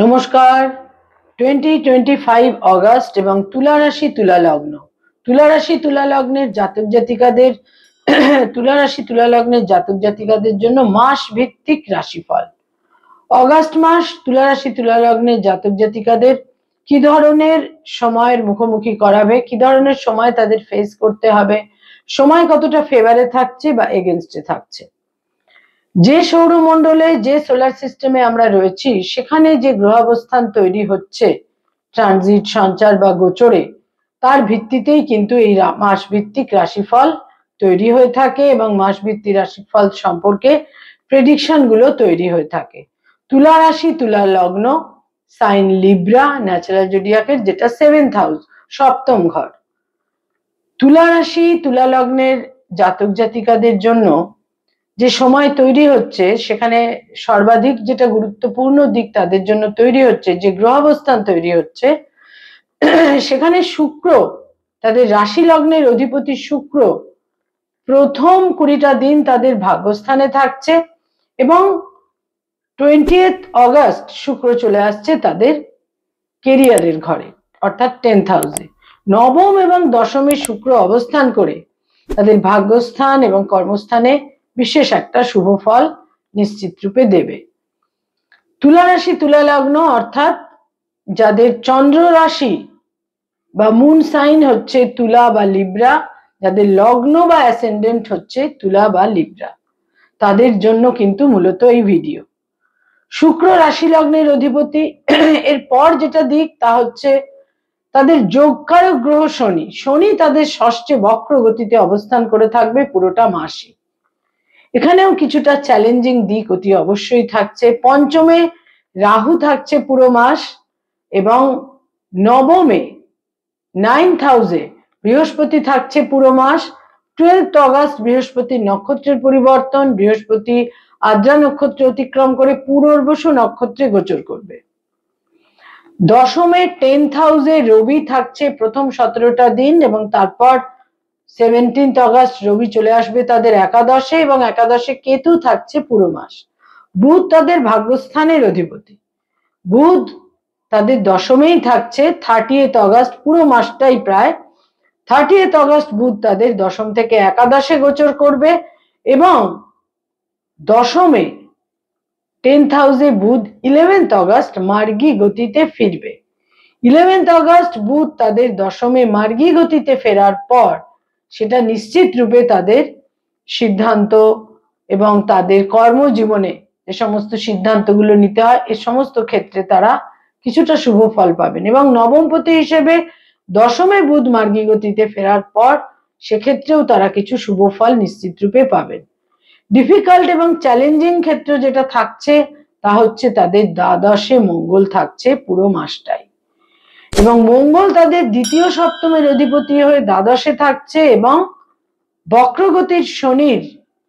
নমস্কার। 2025 অগস্ট এবং তুলা রাশি তুলা লগ্ন, তুলা রাশি তুলা লগ্নের জাতক জাতিকাদের তুলা রাশি তুলা লগ্নের জাতক জাতিকাদের জন্য মাস ভিত্তিক রাশিফল। অগস্ট মাস তুলা রাশি তুলা লগ্নের জাতক জাতিকাদের কি ধরনের সময়ের মুখোমুখি করাবে, কি ধরনের সময় তাদের ফেস করতে হবে, সময় কতটা ফেভারে থাকছে বা এগেনস্টে থাকছে। যে সৌরমণ্ডলে যে সোলার সিস্টেমে আমরা রয়েছি সেখানে যে গ্রহাবস্থান তৈরি হচ্ছে ট্রানজিট সঞ্চার বা গোচরে, তার ভিত্তিতেই কিন্তু এই মাস ভিত্তিক রাশিফল তৈরি হয়ে থাকে এবং মাস ভিত্তিক রাশিফল সম্পর্কে প্রেডিকশন গুলো তৈরি হয়ে থাকে। তুলা রাশি তুলা লগ্ন, সাইন লিব্রা, ন্যাচারাল জোডিয়াকের যেটা 7th হাউস, সপ্তম ঘর। তুলা রাশি তুলা লগ্নের জাতক জাতিকাদের জন্য যে সময় তৈরি হচ্ছে সেখানে সর্বাধিক যেটা গুরুত্বপূর্ণ দিক তাদের জন্য তৈরি হচ্ছে, যে গ্রহাবস্থান তৈরি হচ্ছে সেখানে শুক্র, তাদের রাশি লগ্নের অধিপতি শুক্র প্রথম 20টা দিন তাদের ভাগ্যস্থানে থাকছে এবং 20th অগস্ট শুক্র চলে আসছে তাদের কেরিয়ারের ঘরে, অর্থাৎ 10th হাউসে। নবম এবং দশমে শুক্র অবস্থান করে তাদের ভাগ্যস্থান এবং কর্মস্থানে বিশেষ একটা শুভ ফল নিশ্চিত রূপে দেবে। তুলা রাশি তুলা লগ্ন অর্থাৎ যাদের চন্দ্র রাশি বা মুন সাইন হচ্ছে তুলা বা লিব্রা, যাদের লগ্ন বা অ্যাসেন্ডেন্ট হচ্ছে তুলা বা লিব্রা, তাদের জন্য কিন্তু মূলত এই ভিডিও। শুক্র রাশি লগ্নের অধিপতি, এরপর যেটা দিক তা হচ্ছে তাদের যোগকারক গ্রহ শনি। শনি তাদের ষষ্ঠে বক্র গতিতে অবস্থান করে থাকবে পুরোটা মাসে। এখানেও কিছুটা চ্যালেঞ্জিং দিক অতি অবশ্যই থাকছে। পঞ্চমে রাহু থাকছে পুরো মাস এবং নবমে 9th হাউসে বৃহস্পতি থাকছে পুরো মাস। 12th অগস্ট বৃহস্পতির নক্ষত্রের পরিবর্তন, বৃহস্পতি আদ্রা নক্ষত্র অতিক্রম করে পুনর্বসু নক্ষত্রে গোচর করবে। দশমে 10th হাউসে রবি থাকছে প্রথম 17টা দিন এবং তারপর 17th অগস্ট রবি চলে আসবে তাদের একাদশে এবং একাদশে কেতু থাকছে পুরো মাস। বুধ তাদের ভাগ্যস্থানের অধিপতি, বুধ তাদের দশমেই থাকছে 30th অগস্ট, পুরো মাসটাই প্রায়। 30th অগস্ট বুধ তাদের দশম থেকে একাদশে গোচর করবে এবং দশমে 10th হাউসে বুধ 11th অগস্ট মার্গী গতিতে ফিরবে। 11th অগস্ট বুধ তাদের দশমে মার্গী গতিতে ফেরার পর সেটা নিশ্চিত রূপে তাদের সিদ্ধান্ত এবং তাদের কর্মজীবনে যে সমস্ত সিদ্ধান্তগুলো নিতে হয় এ সমস্ত ক্ষেত্রে তারা কিছুটা শুভ ফল পাবেন এবং নবমপতি হিসেবে দশমে বুধ মার্গী গতিতে ফেরার পর সেক্ষেত্রেও তারা কিছু শুভ ফল নিশ্চিত রূপে পাবেন। ডিফিকাল্ট এবং চ্যালেঞ্জিং ক্ষেত্র যেটা থাকছে তা হচ্ছে তাদের দ্বাদশে মঙ্গল থাকছে পুরো মাসটাই এবং মঙ্গল তাদের দ্বিতীয় সপ্তমের অধিপতি হয়ে দ্বাদশে থাকছে এবং বক্রগতির শনির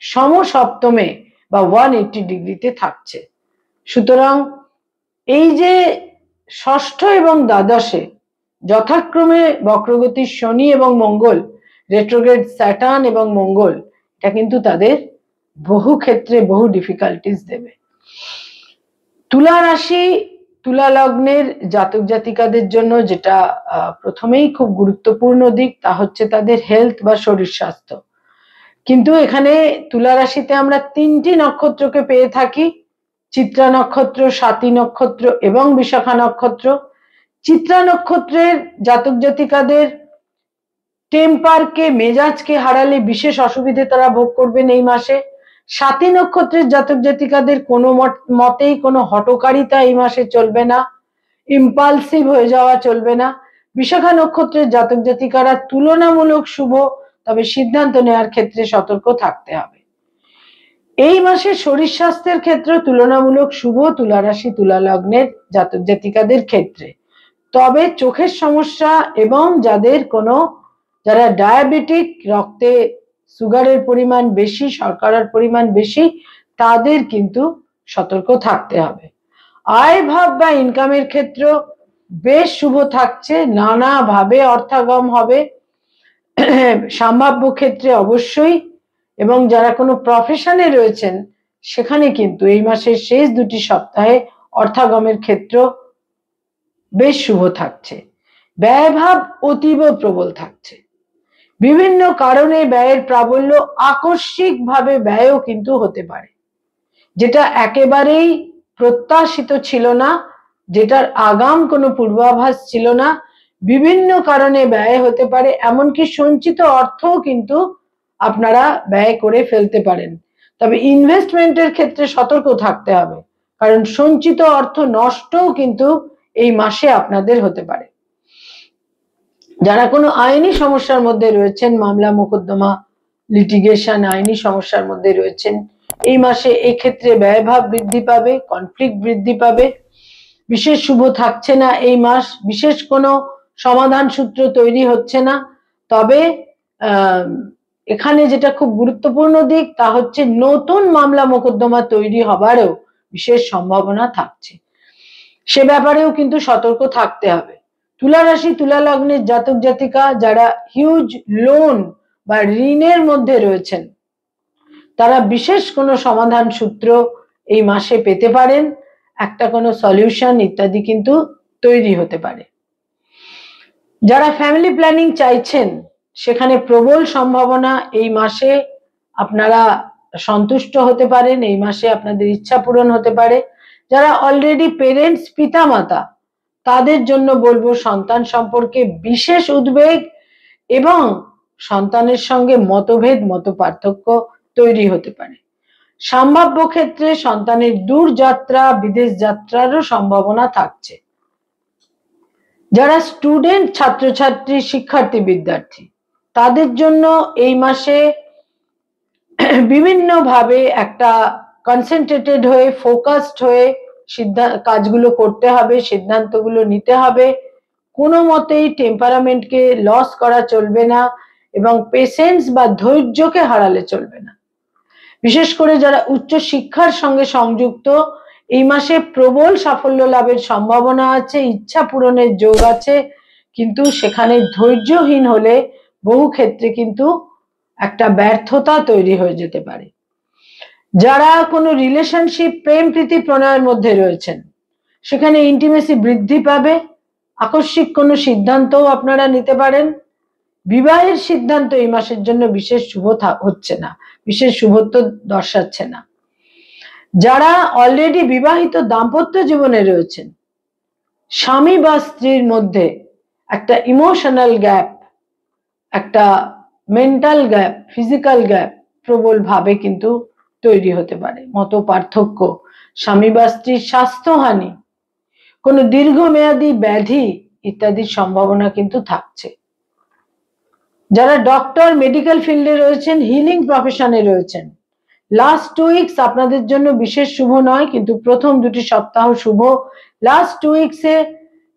সম সপ্তমে বা 180 ডিগ্রিতে থাকছে। সুতরাং এই যে ষষ্ঠ এবং দ্বাদশে যথাক্রমে বক্রগতির শনি এবং মঙ্গল, রেট্রোগ্রেড স্যাটার্ন এবং মঙ্গল, এটা কিন্তু তাদের বহু ক্ষেত্রে বহু ডিফিকাল্টিস দেবে। তুলা রাশি তুলা লগ্নের জাতক জাতিকাদের জন্য যেটা প্রথমেই খুব গুরুত্বপূর্ণ দিক তা হচ্ছে তাদের হেলথ বা শরীর স্বাস্থ্য। কিন্তু এখানে তুলা রাশিতে আমরা 3টি নক্ষত্রকে পেয়ে থাকি, চিত্রা নক্ষত্র, স্বাতী নক্ষত্র এবং বিশাখা নক্ষত্র। চিত্রা নক্ষত্রের জাতক জাতিকাদের টেম্পারকে, মেজাজকে হারালে বিশেষ অসুবিধে তারা ভোগ করবেন এই মাসে। স্বাতী নক্ষত্রের জাতক জাতিকাদের কোনো মতেই কোনো হঠকারিতা এই মাসে চলবে না, ইম্পালসিভ হয়ে যাওয়া চলবে না। বিশাখা নক্ষত্রের জাতক জাতিকারা তুলনামূলক শুভ, তবে সিদ্ধান্ত নেওয়ার ক্ষেত্রে সতর্ক থাকতে হবে। এই মাসে শরীর স্বাস্থ্যের ক্ষেত্রে তুলনামূলক শুভ তুলা রাশি তুলা লগ্নের জাতক জাতিকাদের ক্ষেত্রে, তবে চোখের সমস্যা এবং যারা ডায়াবেটিক, রক্তে সুগারের পরিমাণ বেশি, শর্করার পরিমাণ বেশি, তাদের কিন্তু সতর্ক থাকতে হবে। আয় ভাব বা ইনকামের ক্ষেত্র বেশ শুভ থাকছে, নানাভাবে অর্থাগম হবে সম্ভাব্য ক্ষেত্রে অবশ্যই, এবং যারা কোনো প্রফেশনে রয়েছেন সেখানে কিন্তু এই মাসের শেষ 2টি সপ্তাহে অর্থাগমের ক্ষেত্র বেশ শুভ থাকছে। ব্যয়ভাব অতীব প্রবল থাকছে। বিভিন্ন কারণে ব্যয়ের প্রাবল্য, আকস্মিকভাবে ব্যয়ও কিন্তু হতে পারে, যেটা একেবারেই প্রত্যাশিত ছিল না, যেটার আগাম কোনো পূর্বাভাস ছিল না। বিভিন্ন কারণে ব্যয় হতে পারে, এমনকি সঞ্চিত অর্থও কিন্তু আপনারা ব্যয় করে ফেলতে পারেন। তবে ইনভেস্টমেন্টের ক্ষেত্রে সতর্ক থাকতে হবে, কারণ সঞ্চিত অর্থ নষ্টও কিন্তু এই মাসে আপনাদের হতে পারে। যারা কোনো আইনি সমস্যার মধ্যে রয়েছেন, মামলা মোকদ্দমা লিটিগেশন আইনি সমস্যার মধ্যে রয়েছেন, এই মাসে এই ক্ষেত্রে ব্যয়ভাব বৃদ্ধি পাবে, কনফ্লিক্ট বৃদ্ধি পাবে। বিশেষ শুভ থাকছে না এই মাস, বিশেষ কোনো সমাধান সূত্র তৈরি হচ্ছে না। তবে এখানে যেটা খুব গুরুত্বপূর্ণ দিক তা হচ্ছে নতুন মামলা মোকদ্দমা তৈরি হবারও বিশেষ সম্ভাবনা থাকছে, সে ব্যাপারেও কিন্তু সতর্ক থাকতে হবে। তুলা রাশি তুলা লগ্নের জাতক জাতিকা যারা হিউজ লোন বা ঋণের মধ্যে রয়েছেন, তারা বিশেষ কোনো সমাধান সূত্র এই মাসে পেতে পারেন, একটা কোনো সলিউশন ইত্যাদি কিন্তু তৈরি হতে পারে। যারা ফ্যামিলি প্ল্যানিং চাইছেন, সেখানে প্রবল সম্ভাবনা এই মাসে আপনারা সন্তুষ্ট হতে পারেন, এই মাসে আপনাদের ইচ্ছা পূরণ হতে পারে। যারা অলরেডি পেরেন্টস, পিতামাতা, তাদের জন্য বলবো সন্তান সম্পর্কে বিশেষ উদ্বেগ এবং সন্তানের সঙ্গে মতভেদ, মত পার্থক্য তৈরি হতে পারে। সম্ভাব্য ক্ষেত্রে সন্তানের দূর যাত্রা, বিদেশ যাত্রারও সম্ভাবনা থাকছে। যারা স্টুডেন্ট, ছাত্রছাত্রী, শিক্ষার্থী, বিদ্যার্থী, তাদের জন্য এই মাসে বিভিন্নভাবে একটা কনসেন্ট্রেটেড হয়ে, ফোকাসড হয়ে কাজগুলো করতে হবে, সিদ্ধান্তগুলো নিতে হবে। কোনো মতেই টেম্পারামেন্টকে লস করা চলবে না এবং পেশেন্স বা ধৈর্যকে হারালে চলবে না। বিশেষ করে যারা উচ্চ শিক্ষার সঙ্গে সংযুক্ত, এই মাসে প্রবল সাফল্য লাভের সম্ভাবনা আছে, ইচ্ছা পূরণের যোগ আছে, কিন্তু সেখানে ধৈর্যহীন হলে বহু ক্ষেত্রে কিন্তু একটা ব্যর্থতা তৈরি হয়ে যেতে পারে। যারা কোনো রিলেশনশিপ, প্রেম প্রীতি প্রণয়ের মধ্যে রয়েছেন, সেখানে ইন্টিমেসি বৃদ্ধি পাবে, আকস্মিক কোনো সিদ্ধান্তও আপনারা নিতে পারেন। বিবাহের সিদ্ধান্ত এই মাসের জন্য বিশেষ শুভ হচ্ছে না, বিশেষ শুভত্ব দর্শাচ্ছে না। যারা অলরেডি বিবাহিত দাম্পত্য জীবনে রয়েছেন, স্বামী বা স্ত্রীর মধ্যে একটা ইমোশনাল গ্যাপ, একটা মেন্টাল গ্যাপ, ফিজিক্যাল গ্যাপ প্রবল ভাবে কিন্তু তৈরি হতে পারে। মত পার্থক্য, স্বামী বা স্ত্রীর স্বাস্থ্যহানি, কোনো দীর্ঘমেয়াদী ব্যাধি ইত্যাদির সম্ভাবনা কিন্তু থাকছে। যারা ডক্টর, মেডিকেল ফিল্ডে রয়েছেন, হিলিং প্রফেশনে রয়েছেন, লাস্ট 2 উইকস আপনাদের জন্য বিশেষ শুভ নয়, কিন্তু প্রথম 2টি সপ্তাহ শুভ। লাস্ট 2 উইকসে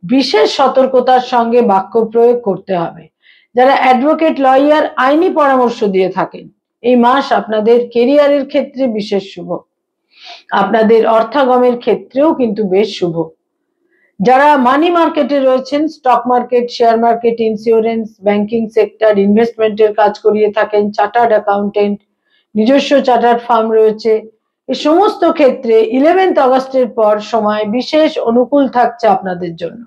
বিশেষ সতর্কতার সঙ্গে বাক্য প্রয়োগ করতে হবে। যারা অ্যাডভোকেট, লয়ার, আইনি পরামর্শ দিয়ে থাকেন, এই মাস আপনাদের কেরিয়ারের ক্ষেত্রে বিশেষ শুভ, আপনাদের অর্থাগমের ক্ষেত্রেও কিন্তু বেশ শুভ। যারা মানি মার্কেটে রয়েছেন, stock market, share market, insurance, banking sector, ইনভেস্টমেন্টের কাজ করিয়ে থাকেন, চার্টার্ড অ্যাকাউন্টেন্ট, নিজস্ব চার্টার্ড ফার্ম রয়েছে, এই সমস্ত ক্ষেত্রে 11 আগস্টের পর সময় বিশেষ অনুকূল থাকছে আপনাদের জন্য।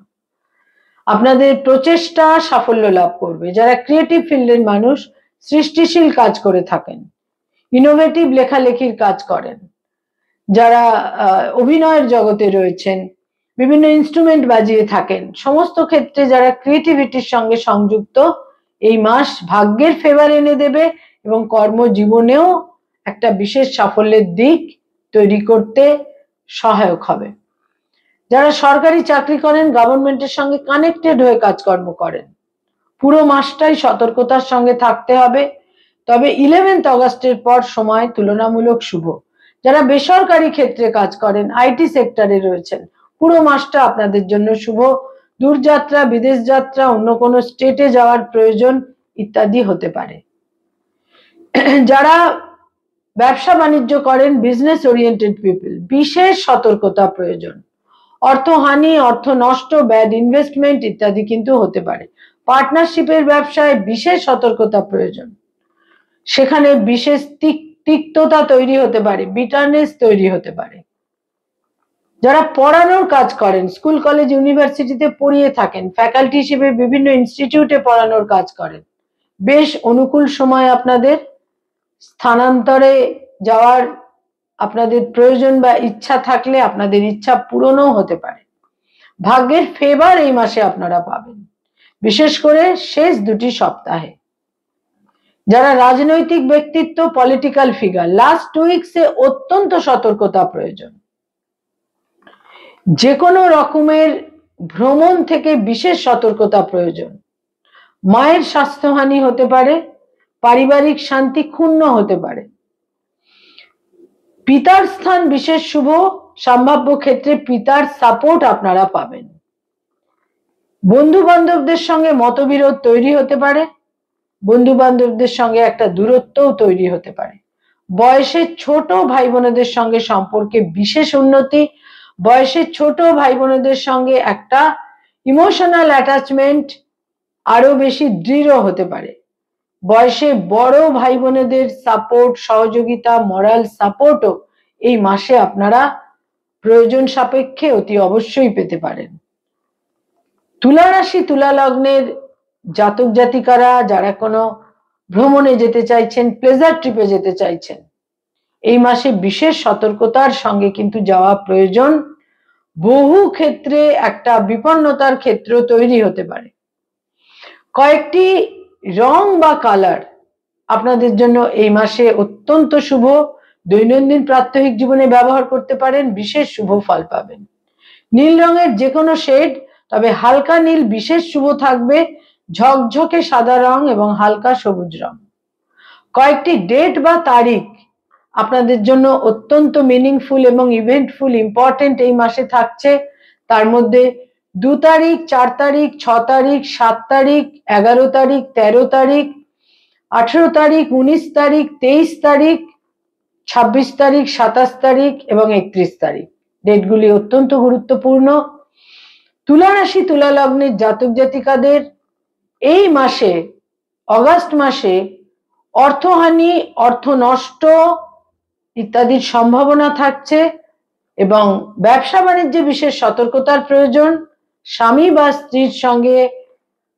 আপনাদের প্রচেষ্টা সাফল্য লাভ করবে। যারা ক্রিয়েটিভ ফিল্ডের মানুষ, সৃষ্টিশীল কাজ করে থাকেন, ইনোভেটিভ লেখালেখির কাজ করেন, যারা অভিনয়ের জগতে রয়েছেন, বিভিন্ন ইনস্ট্রুমেন্ট বাজিয়ে থাকেন, সমস্ত ক্ষেত্রে যারা ক্রিয়েটিভিটির সঙ্গে সংযুক্ত, এই মাস ভাগ্যের ফেভার এনে দেবে এবং কর্মজীবনেও একটা বিশেষ সাফল্যের দিক তৈরি করতে সহায়ক হবে। যারা সরকারি চাকরি করেন, গভর্নমেন্টের সঙ্গে কানেক্টেড হয়ে কাজকর্ম করেন, পুরো মাসটাই সতর্কতার সঙ্গে থাকতে হবে। তবে 11 আগস্টের পর সময় তুলনামূলক শুভ। যারা বেসরকারি ক্ষেত্রে কাজ করেন, আইটি সেক্টরে রয়েছেন, পুরো মাসটা আপনাদের জন্য শুভ। দূরযাত্রা, বিদেশ যাত্রা, অন্য কোনো স্টেটে যাওয়ার প্রয়োজন ইত্যাদি হতে পারে। যারা ব্যবসা বাণিজ্য করেন, বিজনেস ওরিয়েন্টেড পিপল, বিশেষ সতর্কতা প্রয়োজন। অর্থহানি, অর্থ নষ্ট, ব্যাড ইনভেস্টমেন্ট ইত্যাদি কিন্তু হতে পারে। পার্টনারশিপের ব্যবসায় বিশেষ সতর্কতা প্রয়োজন, সেখানে বিশেষ তিক্ততা তৈরি হতে পারে, বিটারনেস তৈরি হতে পারে। যারা পড়ানোর কাজ করেন, স্কুল কলেজ ইউনিভার্সিটিতে পড়িয়ে থাকেন, ফ্যাকাল্টি হিসেবে বিভিন্ন ইনস্টিটিউটে পড়ানোর কাজ করেন, বেশ অনুকূল সময় আপনাদের। স্থানান্তরে যাওয়ার আপনাদের প্রয়োজন বা ইচ্ছা থাকলে আপনাদের ইচ্ছা পূরণও হতে পারে। ভাগ্যের ফেভার এই মাসে আপনারা পাবেন, বিশেষ করে শেষ দুটি সপ্তাহে। যারা রাজনৈতিক ব্যক্তিত্ব, পলিটিক্যাল ফিগার, লাস্ট 2 উইকসে অত্যন্ত সতর্কতা প্রয়োজন। যে কোনো রকমের ভ্রমণ থেকে বিশেষ সতর্কতা প্রয়োজন। মায়ের স্বাস্থ্যহানি হতে পারে, পারিবারিক শান্তি ক্ষুণ্ণ হতে পারে। পিতার স্থান বিশেষ শুভ, সম্ভাব্য ক্ষেত্রে পিতার সাপোর্ট আপনারা পাবেন। বন্ধু বান্ধবদের সঙ্গে মতবিরোধ তৈরি হতে পারে, বন্ধু বান্ধবদের সঙ্গে একটা দূরত্বও তৈরি হতে পারে। বয়সে ছোট ভাই বোনেদের সঙ্গে সম্পর্কে বিশেষ উন্নতি, বয়সে ছোট ভাই বোনেদের সঙ্গে একটা ইমোশনাল অ্যাটাচমেন্ট আরো বেশি দৃঢ় হতে পারে। বয়সে বড় ভাই বোনেদের সাপোর্ট, সহযোগিতা, মরাল সাপোর্টও এই মাসে আপনারা প্রয়োজন সাপেক্ষে অতি অবশ্যই পেতে পারেন। তুলা রাশি তুলা লগ্নের জাতক জাতিকারা যারা কোনো ভ্রমণে যেতে চাইছেন, প্লেজার ট্রিপে যেতে চাইছেন, এই মাসে বিশেষ সতর্কতার সঙ্গে কিন্তু যাওয়া প্রয়োজন। বহু ক্ষেত্রে একটা বিপন্নতার ক্ষেত্র তৈরি হতে পারে। কয়েকটি রং বা কালার আপনাদের জন্য এই মাসে অত্যন্ত শুভ, দৈনন্দিন প্রাত্যহিক জীবনে ব্যবহার করতে পারেন, বিশেষ শুভ ফল পাবেন। নীল রঙের যে কোনো শেড, তবে হালকা নীল বিশেষ শুভ থাকবে, ঝকঝকে সাদা রং এবং হালকা সবুজ রং। কয়েকটি ডেট বা তারিখ আপনাদের জন্য অত্যন্ত মিনিংফুল এবং ইভেন্টফুল, ইম্পর্টেন্ট এই মাসে থাকছে। তার মধ্যে 2 তারিখ, 4 তারিখ, 6 তারিখ, 7 তারিখ, 11 তারিখ, 13 তারিখ, 18 তারিখ, 19 তারিখ, 23 তারিখ, 26 তারিখ, 27 তারিখ এবং 31 তারিখ। ডেটগুলি অত্যন্ত গুরুত্বপূর্ণ। তুলা রাশি তুলা লগ্নের জাতক জাতিকাদের এই মাসে, অগাস্ট মাসে, অর্থহানি, অর্থ নষ্ট ইত্যাদির সম্ভাবনা থাকছে এবং ব্যবসা বাণিজ্যে বিশেষ সতর্কতার প্রয়োজন। স্বামী বা স্ত্রীর সঙ্গে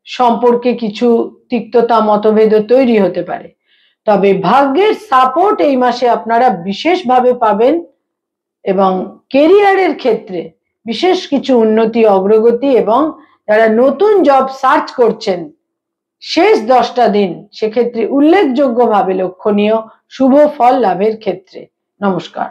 সম্পর্কে কিছু তিক্ততা, মতভেদ তৈরি হতে পারে। তবে ভাগ্যের সাপোর্ট এই মাসে আপনারা বিশেষভাবে পাবেন এবং কেরিয়ারের ক্ষেত্রে বিশেষ কিছু উন্নতি, অগ্রগতি, এবং যারা নতুন জব সার্চ করছেন শেষ 10টা দিন সেক্ষেত্রে উল্লেখযোগ্যভাবে লক্ষণীয় শুভ ফল লাভের ক্ষেত্রে। নমস্কার।